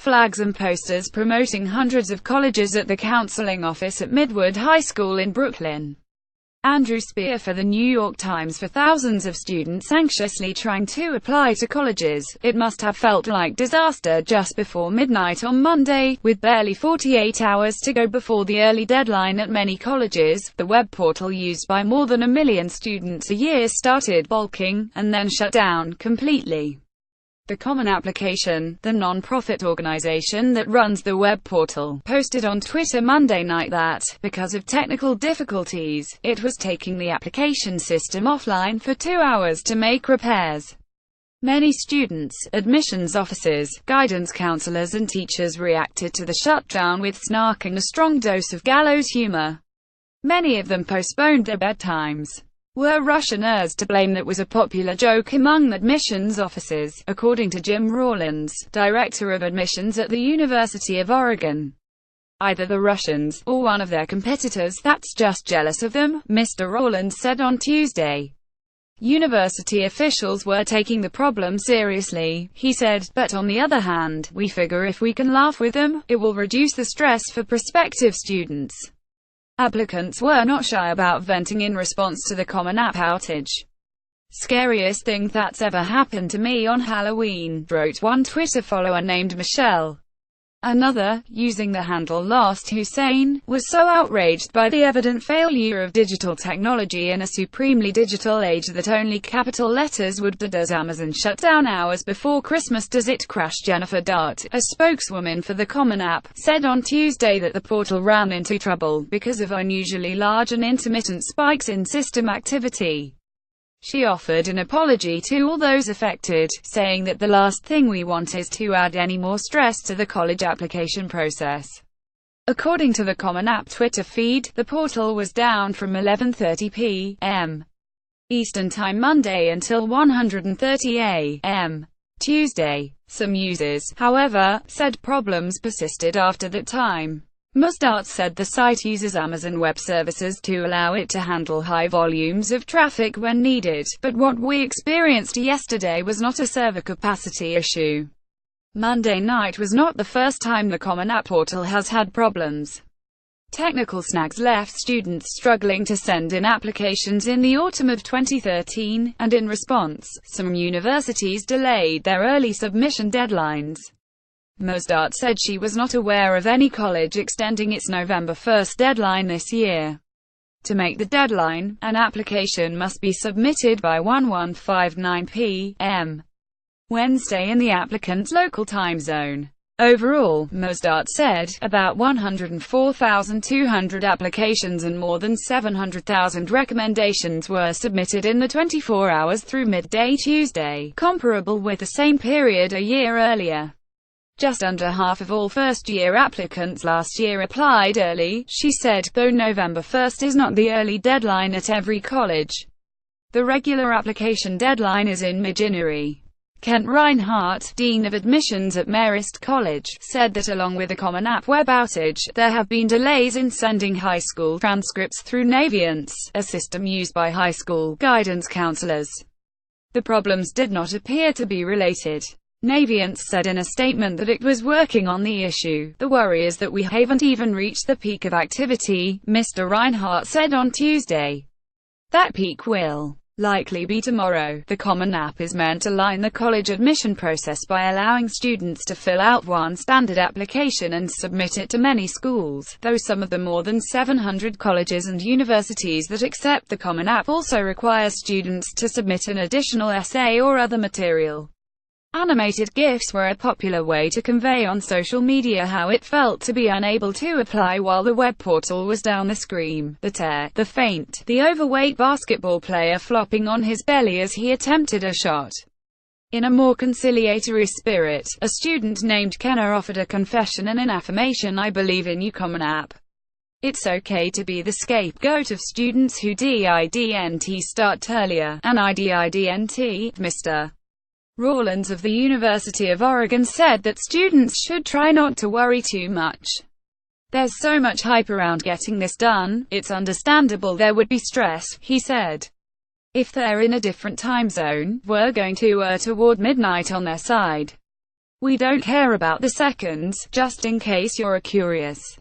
flags and posters promoting hundreds of colleges at the counseling office at Midwood High School in Brooklyn. Andrew Spear for The New York Times. For thousands of students anxiously trying to apply to colleges, it must have felt like disaster just before midnight on Monday, with barely 48 hours to go before the early deadline at many colleges. The web portal used by more than 1 million students a year started bulking, and then shut down completely. The Common Application, the non-profit organization that runs the web portal, posted on Twitter Monday night that, because of technical difficulties, it was taking the application system offline for 2 hours to make repairs. Many students, admissions officers, guidance counselors and teachers reacted to the shutdown with snark and a strong dose of gallows humor. Many of them postponed their bedtimes. Were Russianers to blame? That was a popular joke among admissions officers, according to Jim Rawlins, director of admissions at the University of Oregon. Either the Russians, or one of their competitors, that's just jealous of them, Mr. Rawlins said on Tuesday. University officials were taking the problem seriously, he said, but on the other hand, we figure if we can laugh with them, it will reduce the stress for prospective students. Applicants were not shy about venting in response to the Common App outage. "Scariest thing that's ever happened to me on Halloween," wrote one Twitter follower named Michelle. Another, using the handle Lost Hussein, was so outraged by the evident failure of digital technology in a supremely digital age that only capital letters would do. Does Amazon shut down hours before Christmas? Does it crash? Jennifer Dart, a spokeswoman for the Common App, said on Tuesday that the portal ran into trouble because of unusually large and intermittent spikes in system activity. She offered an apology to all those affected, saying that the last thing we want is to add any more stress to the college application process. According to the Common App Twitter feed, the portal was down from 11:30 p.m. Eastern Time Monday until 1:30 a.m. Tuesday. Some users, however, said problems persisted after that time. Dart said the site uses Amazon Web Services to allow it to handle high volumes of traffic when needed, but what we experienced yesterday was not a server capacity issue. Monday night was not the first time the Common App portal has had problems. Technical snags left students struggling to send in applications in the autumn of 2013, and in response, some universities delayed their early submission deadlines. Dart said she was not aware of any college extending its November 1 deadline this year. To make the deadline, an application must be submitted by 11:59 p.m. Wednesday in the applicant's local time zone. Overall, Dart said, about 104,200 applications and more than 700,000 recommendations were submitted in the 24 hours through midday Tuesday, comparable with the same period a year earlier. Just under half of all first-year applicants last year applied early, she said, though November 1 is not the early deadline at every college. The regular application deadline is in mid-January. Kent Reinhardt, Dean of Admissions at Marist College, said that along with the Common App web outage, there have been delays in sending high school transcripts through Naviance, a system used by high school guidance counselors. The problems did not appear to be related. Naviance said in a statement that it was working on the issue. "The worry is that we haven't even reached the peak of activity," Mr. Reinhardt said on Tuesday. "That peak will likely be tomorrow." The Common App is meant to line the college admission process by allowing students to fill out one standard application and submit it to many schools, though some of the more than 700 colleges and universities that accept the Common App also require students to submit an additional essay or other material. Animated GIFs were a popular way to convey on social media how it felt to be unable to apply while the web portal was down. The scream, the tear, the faint, the overweight basketball player flopping on his belly as he attempted a shot. In a more conciliatory spirit, a student named Kenna offered a confession and an affirmation: "I believe in you, Common App. It's okay to be the scapegoat of students who didn't start earlier, and I didn't." Mr. Rawlins of the University of Oregon said that students should try not to worry too much. "There's so much hype around getting this done, it's understandable there would be stress," he said. "If they're in a different time zone, we're going to err toward midnight on their side. We don't care about the seconds, just in case you're curious.